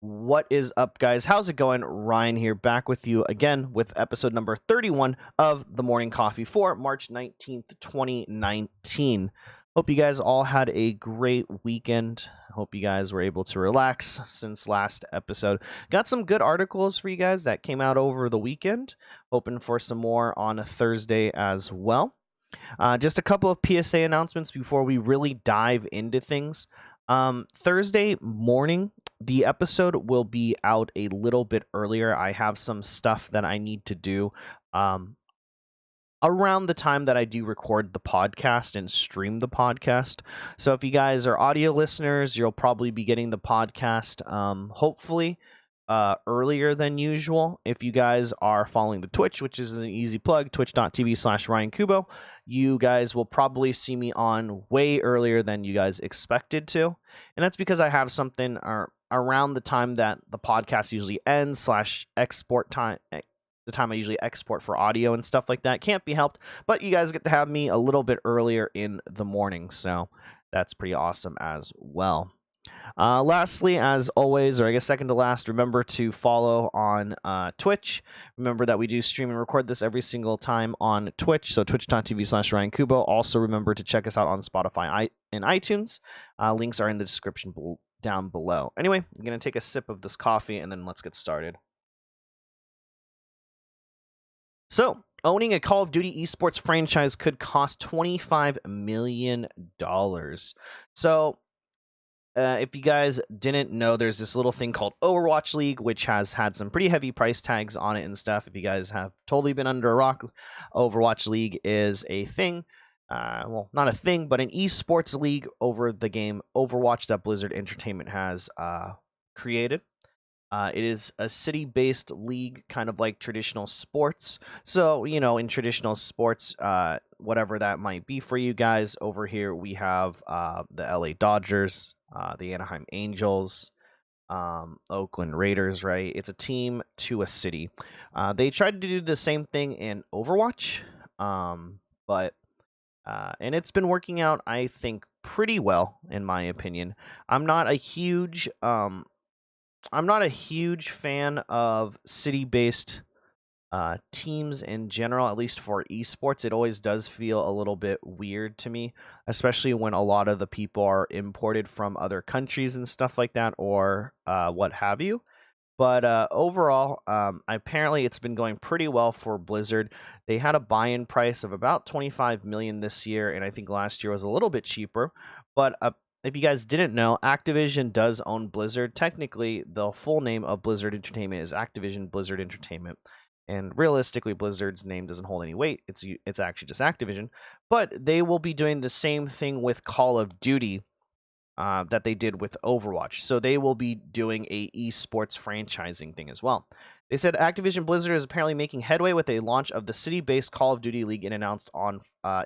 What is up, guys? How's it going? Ryan here, back with you again with episode number 31 of the Morning Coffee for March 19th, 2019. Hope you guys all had a great weekend. Hope you guys were able to relax since last episode. Got some good articles for you guys that came out over the weekend. Hoping for some more on a Thursday as well. Just a couple of PSA announcements before we really dive into things. Thursday morning, the episode will be out a little bit earlier. I have some stuff that I need to do around the time that I do record the podcast and stream the podcast. So if you guys are audio listeners, you'll probably be getting the podcast hopefully earlier than usual. If you guys are following the Twitch, which is an easy plug, twitch.tv/Ryan Kubo, you guys will probably see me on way earlier than you guys expected to. And that's because I have something around the time that the podcast usually ends / export time, the time I usually export for audio and stuff like that. Can't be helped, but you guys get to have me a little bit earlier in the morning. So that's pretty awesome as well. Lastly, as always, or I guess second to last, remember to follow on Twitch. Remember that we do stream and record this every single time on Twitch, so twitch.tv/Ryan Kubo. Also, remember to check us out on Spotify and iTunes. Links are in the description down below. Anyway, I'm going to take a sip of this coffee, and then let's get started. So, owning a Call of Duty esports franchise could cost $25 million. So, if you guys didn't know, there's this little thing called Overwatch League, which has had some pretty heavy price tags on it and stuff. If you guys have totally been under a rock, Overwatch League is a thing. Well, not a thing, but an esports league over the game Overwatch that Blizzard Entertainment has created. It is a city-based league, kind of like traditional sports. So, you know, in traditional sports, whatever that might be for you guys, over here we have the LA Dodgers, the Anaheim Angels, Oakland Raiders, right? It's a team to a city. They tried to do the same thing in Overwatch, but and it's been working out, I think, pretty well, in my opinion. I'm not a huge fan of city-based teams in general, at least for esports. It always does feel a little bit weird to me, especially when a lot of the people are imported from other countries and stuff like that, or what have you. But overall, apparently it's been going pretty well for Blizzard. They had a buy-in price of about $25 million this year, and I think last year was a little bit cheaper. But if you guys didn't know, Activision does own Blizzard. Technically, the full name of Blizzard Entertainment is Activision Blizzard Entertainment. And realistically, Blizzard's name doesn't hold any weight. It's actually just Activision. But they will be doing the same thing with Call of Duty that they did with Overwatch. So they will be doing a esports franchising thing as well. They said Activision Blizzard is apparently making headway with a launch of the city-based Call of Duty League, and announced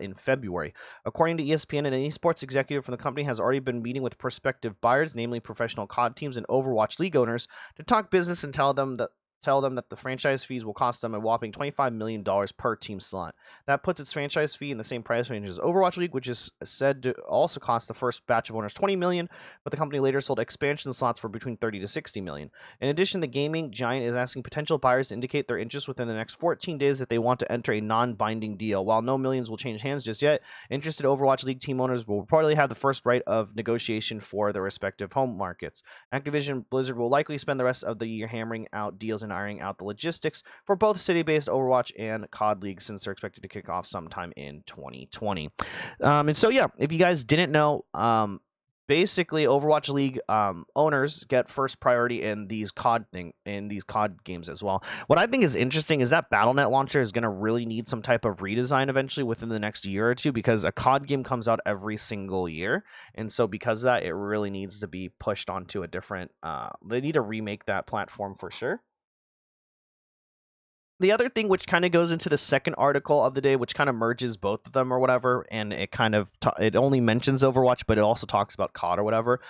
in February. According to ESPN, an esports executive from the company has already been meeting with prospective buyers, namely professional COD teams and Overwatch League owners, to talk business and tell them that the franchise fees will cost them a whopping $25 million per team slot. That puts its franchise fee in the same price range as Overwatch League, which is said to also cost the first batch of owners $20 million, but the company later sold expansion slots for between $30 to $60 million. In addition, the gaming giant is asking potential buyers to indicate their interest within the next 14 days if they want to enter a non-binding deal. While no millions will change hands just yet, interested Overwatch League team owners will reportedly have the first right of negotiation for their respective home markets. Activision Blizzard will likely spend the rest of the year hammering out deals and ironing out the logistics for both city-based Overwatch and COD leagues, since they're expected to kick off sometime in 2020. And so, yeah, if you guys didn't know, basically Overwatch League owners get first priority in these COD games as well. What I think is interesting is that Battle.net launcher is going to really need some type of redesign eventually within the next year or two, because a COD game comes out every single year, and so because of that, it really needs to be pushed onto a different. They need to remake that platform for sure. The other thing, which kind of goes into the second article of the day, which kind of merges both of them or whatever, and it kind of it only mentions Overwatch, but it also talks about COD or whatever,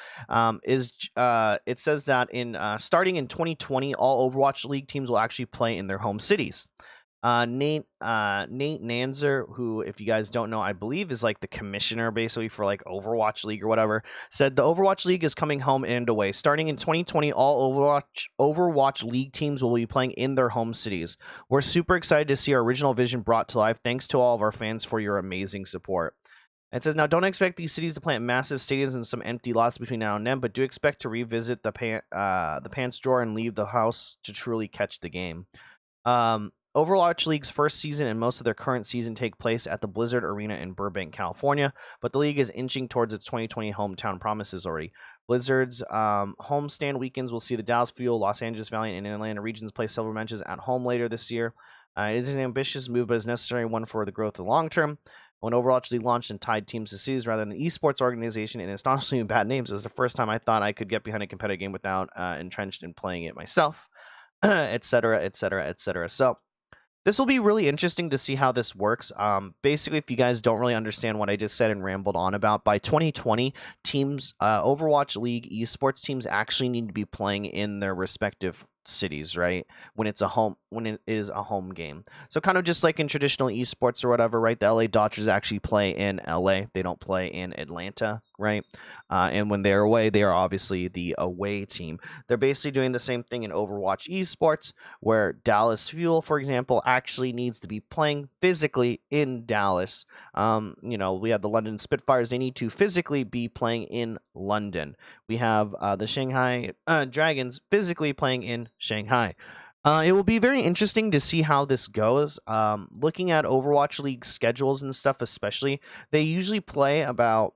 is it says that in starting in 2020, all Overwatch League teams will actually play in their home cities. Nate Nanzer, who, if you guys don't know, I believe is like the commissioner basically for like Overwatch League or whatever, said the Overwatch League is coming home and away. Starting in 2020, all Overwatch League teams will be playing in their home cities. We're super excited to see our original vision brought to life. Thanks to all of our fans for your amazing support. It says, now don't expect these cities to plant massive stadiums and some empty lots between now and then, but do expect to revisit the pants drawer and leave the house to truly catch the game. Overwatch League's first season and most of their current season take place at the Blizzard Arena in Burbank, California, but the league is inching towards its 2020 hometown promises already. Blizzard's homestand weekends will see the Dallas Fuel, Los Angeles Valiant, and Atlanta regions play several matches at home later this year. It is an ambitious move, but is necessary one for the growth of the long term. When Overwatch League launched and tied teams to cities rather than an esports organization, and it's honestly bad names, it was the first time I thought I could get behind a competitive game without entrenched in playing it myself, etc., etc., etc. So this will be really interesting to see how this works. Basically, if you guys don't really understand what I just said and rambled on about, by 2020, teams, Overwatch League esports teams actually need to be playing in their respective cities, right? When it is a home game. So kind of just like in traditional esports or whatever, right? The LA Dodgers actually play in LA. They don't play in Atlanta, right? And when they're away, they are obviously the away team. They're basically doing the same thing in Overwatch esports, where Dallas Fuel, for example, actually needs to be playing physically in Dallas. We have the London Spitfires. They need to physically be playing in London. We have the Shanghai Dragons physically playing in Shanghai. It will be very interesting to see how this goes. Looking at Overwatch League schedules and stuff, especially, they usually play about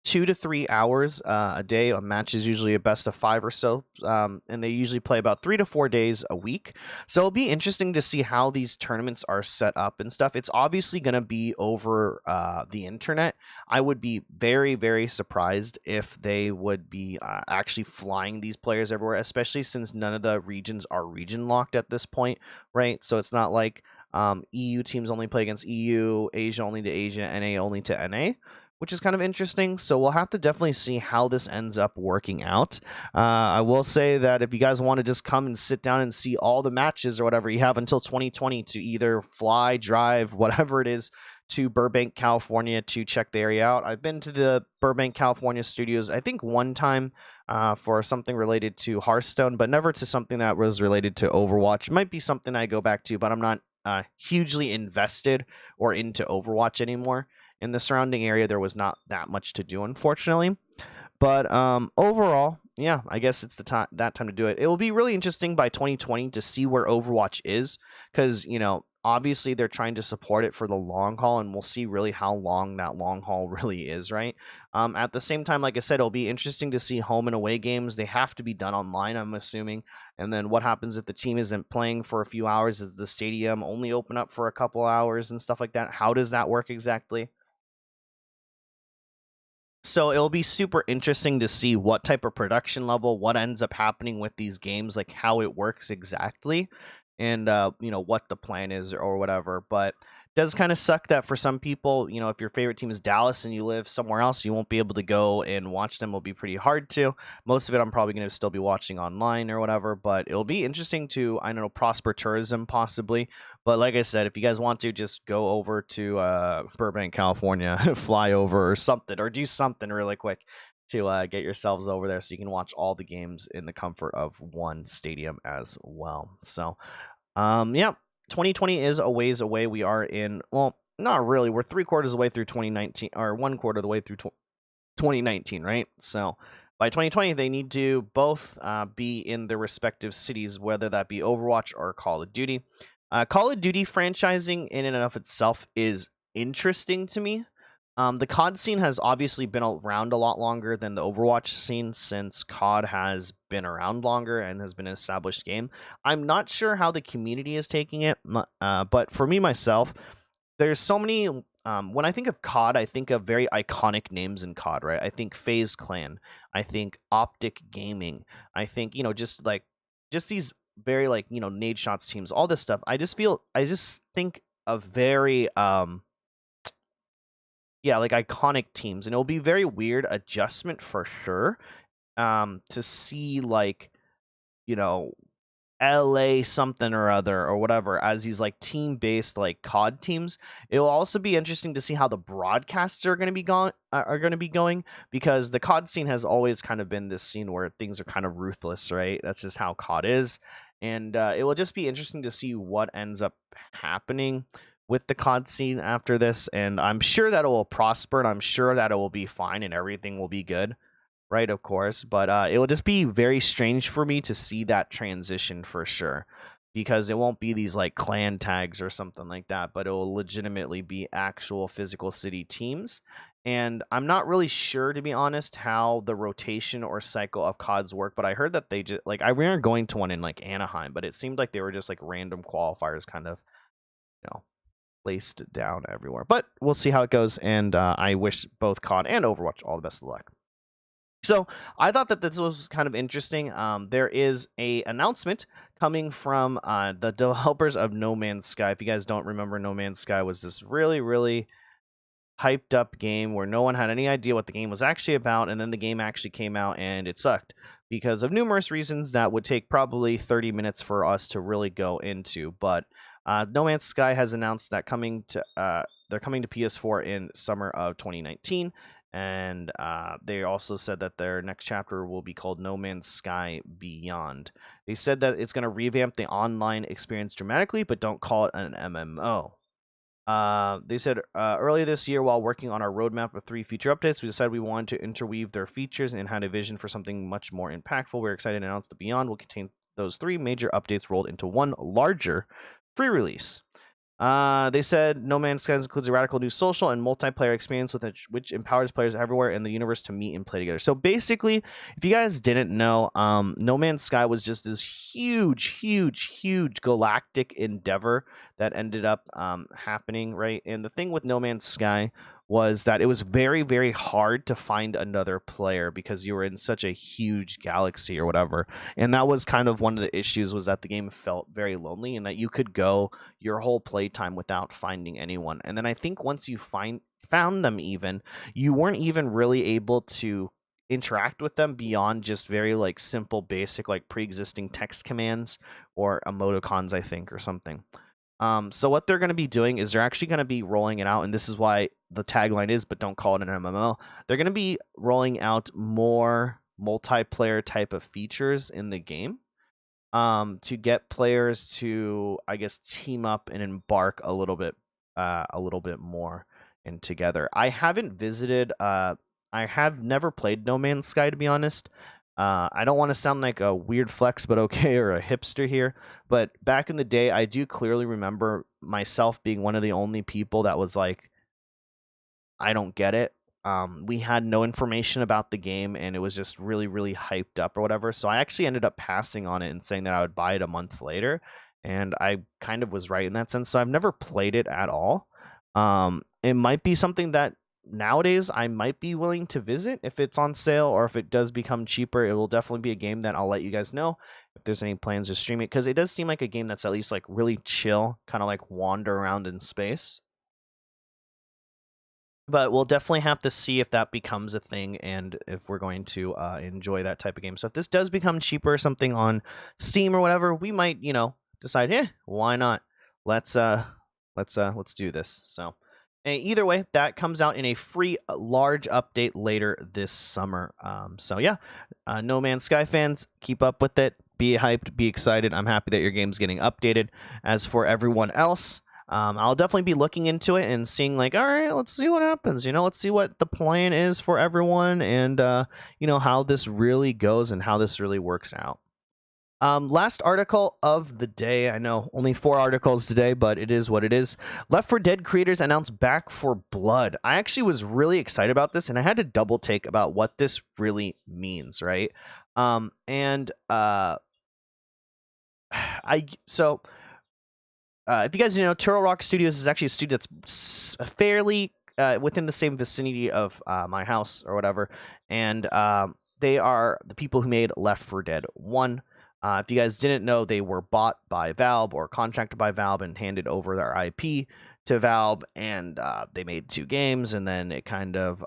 2 to 3 hours a day. A match is usually a best of 5 or so, and they usually play about 3 to 4 days a week. So it'll be interesting to see how these tournaments are set up and stuff. It's obviously going to be over the internet. I would be very, very surprised if they would be actually flying these players everywhere, especially since none of the regions are region locked at this point, right? So it's not like EU teams only play against EU, Asia only to Asia, NA only to NA, which is kind of interesting. So we'll have to definitely see how this ends up working out. I will say that if you guys want to just come and sit down and see all the matches or whatever, you have until 2020 to either fly, drive, whatever it is, to Burbank, California to check the area out. I've been to the Burbank, California studios, I think one time for something related to Hearthstone, but never to something that was related to Overwatch. Might be something I go back to, but I'm not hugely invested or into Overwatch anymore. In the surrounding area, there was not that much to do, unfortunately. But overall, yeah, I guess it's that time to do it. It will be really interesting by 2020 to see where Overwatch is, because obviously they're trying to support it for the long haul, and we'll see really how long that long haul really is, right? At the same time, like I said, it'll be interesting to see home and away games. They have to be done online, I'm assuming. And then what happens if the team isn't playing for a few hours? Does the stadium only open up for a couple hours and stuff like that? How does that work exactly? So it'll be super interesting to see what type of production level, what ends up happening with these games, like how it works exactly, and what the plan is or whatever. But it does kind of suck that for some people, if your favorite team is Dallas and you live somewhere else, you won't be able to go and watch them. It'll be pretty hard to. Most of it I'm probably going to still be watching online or whatever, but it'll be interesting to, I don't know, prosper tourism possibly. But like I said, if you guys want to, just go over to Burbank, California, fly over or something, or do something really quick to get yourselves over there so you can watch all the games in the comfort of one stadium as well. So, yeah, 2020 is a ways away. We are in, well, not really. We're 3/4 away through 2019, or 1/4 of the way through 2019, right? So by 2020, they need to both be in their respective cities, whether that be Overwatch or Call of Duty. Call of Duty franchising in and of itself is interesting to me. The COD scene has obviously been around a lot longer than the Overwatch scene, since COD has been around longer and has been an established game. I'm not sure how the community is taking it, but for me, myself, there's so many. When I think of COD, I think of very iconic names in COD, right? I think FaZe Clan, I think Optic Gaming, I think, just these very, nade shots teams, all this stuff. I just think of very yeah, like iconic teams, and it'll be very weird adjustment for sure, to see, like, you know LA something or other or whatever as these like team-based like COD teams. It will also be interesting to see how the broadcasts are going to be going, because the COD scene has always kind of been this scene where things are kind of ruthless, right? That's just how COD is. And it will just be interesting to see what ends up happening with the COD scene after this. And I'm sure that it will prosper, and I'm sure that it will be fine and everything will be good, right? Of course, but it will just be very strange for me to see that transition for sure, because it won't be these like clan tags or something like that, but it will legitimately be actual physical city teams. And I'm not really sure, to be honest, how the rotation or cycle of CODs work, but I heard that they just like, I remember going to one in like Anaheim, but it seemed like they were just like random qualifiers kind of, you know, placed down everywhere. But we'll see how it goes, and I wish both COD and Overwatch all the best of luck. So I thought that this was kind of interesting. There is a announcement coming from the developers of No Man's Sky. If you guys don't remember, No Man's Sky was this really, really hyped up game where no one had any idea what the game was actually about, and then the game actually came out and it sucked because of numerous reasons that would take probably 30 minutes for us to really go into. But No Man's Sky has announced that they're coming to PS4 in summer of 2019. And they also said that their next chapter will be called No Man's Sky Beyond. They said that it's going to revamp the online experience dramatically, but don't call it an MMO. They said earlier this year, while working on our roadmap of 3 feature updates, we decided we wanted to interweave their features and had a vision for something much more impactful. We're excited to announce that Beyond will contain those 3 major updates rolled into one larger free release. They said No Man's Sky includes a radical new social and multiplayer experience which empowers players everywhere in the universe to meet and play together. So basically, if you guys didn't know, No Man's Sky was just this huge galactic endeavor that ended up happening, right? And the thing with No Man's Sky was that it was very, very hard to find another player because you were in such a huge galaxy or whatever. And that was kind of one of the issues, was that the game felt very lonely and that you could go your whole playtime without finding anyone. And then I think once you found them, even, you weren't even really able to interact with them beyond just very like simple basic like pre-existing text commands or emoticons, I think, or something. So what they're going to be doing is they're actually going to be rolling it out, and this is why the tagline is, but don't call it an MMO. They're going to be rolling out more multiplayer type of features in the game, to get players to, I guess, team up and embark a little bit more and together. I haven't visited. I have never played No Man's Sky, to be honest. I don't want to sound like a weird flex, but okay, or a hipster here. But back in the day, I do clearly remember myself being one of the only people that was like, I don't get it. We had no information about the game, and it was just really, really hyped up or whatever. So I actually ended up passing on it and saying that I would buy it a month later. And I kind of was right in that sense. So I've never played it at all. It might be something that nowadays I might be willing to visit if it's on sale, or if it does become cheaper. It will definitely be a game that I'll let you guys know if there's any plans to stream it, because it does seem like a game that's at least like really chill, kind of like wander around in space. But we'll definitely have to see if that becomes a thing and if we're going to enjoy that type of game. So if this does become cheaper or something on Steam or whatever, we might, decide, why not? Let's do this. So and either way, that comes out in a free large update later this summer. So yeah, No Man's Sky fans, keep up with it. Be hyped, be excited. I'm happy that your game's getting updated. As for everyone else, I'll definitely be looking into it and seeing like, all right, let's see what happens. Let's see what the plan is for everyone, and how this really goes and how this really works out. Last article of the day. I know only 4 articles today, but it is what it is. Left 4 Dead creators announced Back for Blood. I actually was really excited about this, and I had to double take about what this really means, right? If you guys know, Turtle Rock Studios is actually a studio that's fairly within the same vicinity of my house or whatever, and they are the people who made Left 4 Dead 1. If you guys didn't know, they were bought by Valve or contracted by Valve and handed over their IP to Valve, and they made 2 games, and then it kind of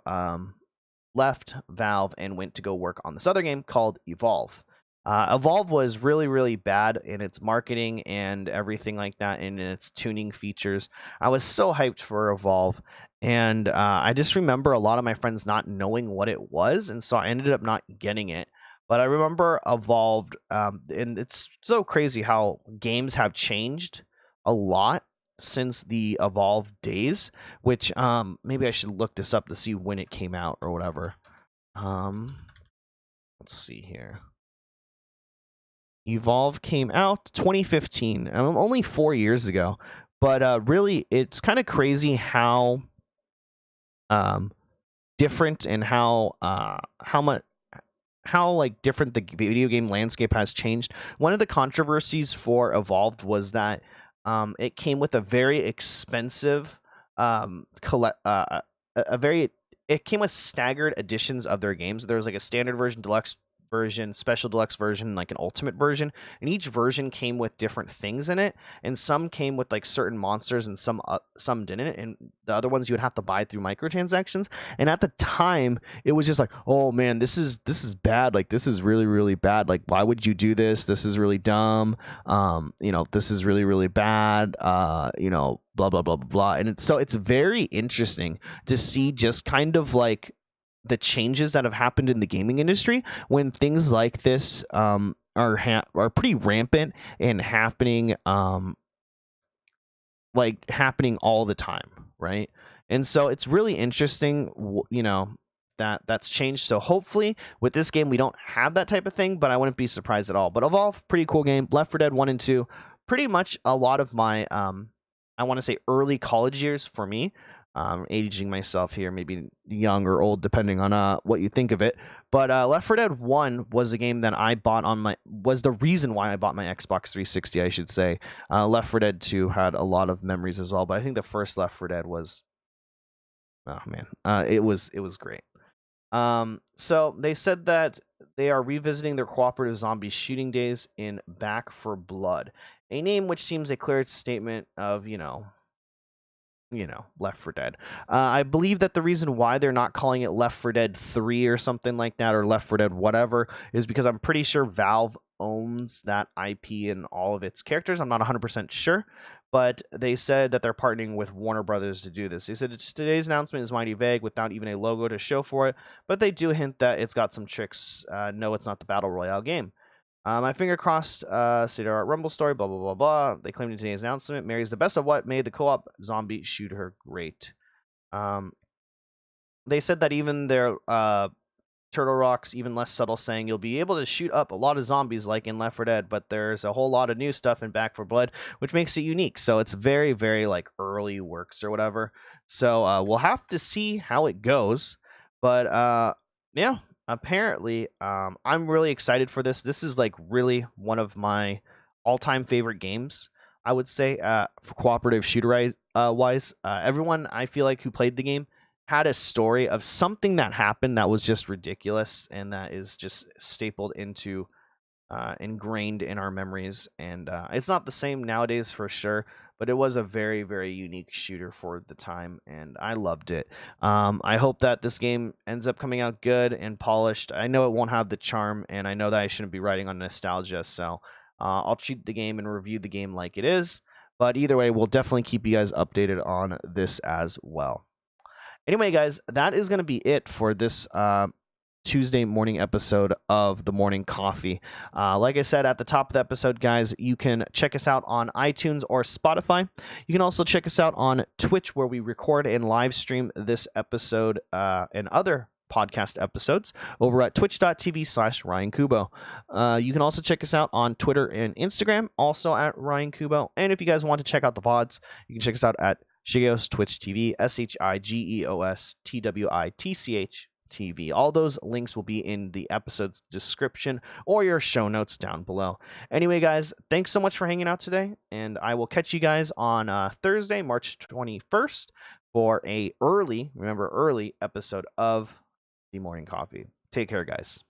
left Valve and went to go work on this other game called Evolve. Evolve was really, really bad in its marketing and everything like that, and in its tuning features. I was so hyped for Evolve, and I just remember a lot of my friends not knowing what it was, and so I ended up not getting it. But I remember Evolved, and it's so crazy how games have changed a lot since the Evolve days. Which maybe I should look this up to see when it came out or whatever. Let's see here. Evolve came out 2015, only 4 years ago. But really, it's kind of crazy how different and how much how like different the video game landscape has changed. One of the controversies for Evolved was that it came with a very expensive a very it came with staggered editions of their games. There was like a standard version, deluxe version, special deluxe version, like an ultimate version, and each version came with different things in it. And some came with like certain monsters, and some didn't. And the other ones you would have to buy through microtransactions. And at the time, it was just like, oh man, this is bad. Like this is really really bad. Like why would you do this? This is really dumb. This is really really bad. Blah blah blah blah blah. And it's very interesting to see just kind of like the changes that have happened in the gaming industry when things like this are pretty rampant and happening happening all the time, right? And so it's really interesting, that's changed. So hopefully with this game we don't have that type of thing, but I wouldn't be surprised at all. But Evolve, pretty cool game. Left 4 Dead 1 and 2, pretty much a lot of my I want to say early college years for me. Aging myself here, maybe young or old, depending on what you think of it. But Left 4 Dead 1 was a game that I bought was the reason why I bought my Xbox 360, I should say. Left 4 Dead 2 had a lot of memories as well, but I think the first Left 4 Dead was, oh man, it was great. So they said that they are revisiting their cooperative zombie shooting days in Back 4 Blood, a name which seems a clear statement of, Left 4 Dead. I believe that the reason why they're not calling it Left 4 Dead 3 or something like that, or Left 4 Dead whatever, is because I'm pretty sure Valve owns that IP and all of its characters. I'm not 100% sure, but they said that they're partnering with Warner Brothers to do this. They said today's announcement is mighty vague without even a logo to show for it, but they do hint that it's got some tricks. No, it's not the Battle Royale game. My finger crossed, state-of-art Rumble story, blah, blah, blah, blah. They claimed in today's announcement, Mary's the best of what made the co-op zombie shooter great. They said that even their Turtle Rock's even less subtle saying you'll be able to shoot up a lot of zombies like in Left 4 Dead, but there's a whole lot of new stuff in Back 4 Blood, which makes it unique. So it's very, very like early works or whatever. So we'll have to see how it goes. But yeah. Apparently, I'm really excited for this. This is like really one of my all-time favorite games, I would say, for cooperative shooter wise. Everyone I feel like who played the game had a story of something that happened that was just ridiculous, and that is just stapled into ingrained in our memories. And it's not the same nowadays for sure, but it was a very, very unique shooter for the time, and I loved it. I hope that this game ends up coming out good and polished. I know it won't have the charm, and I know that I shouldn't be writing on nostalgia, so I'll treat the game and review the game like it is. But either way, we'll definitely keep you guys updated on this as well. Anyway, guys, that is going to be it for this Tuesday morning episode of The Morning Coffee. Like I said at the top of the episode, guys, you can check us out on iTunes or Spotify. You can also check us out on Twitch, where we record and live stream this episode and other podcast episodes over at twitch.tv/Ryan Kubo. You can also check us out on Twitter and Instagram, also at Ryan Kubo. And if you guys want to check out the VODs, you can check us out at Shigeos Twitch TV, SHIGEOS TWITCH TV. All those links will be in the episode's description or your show notes down below. Anyway, guys, thanks so much for hanging out today, and I will catch you guys on Thursday, March 21st for a early episode of The Morning Coffee. Take care, guys.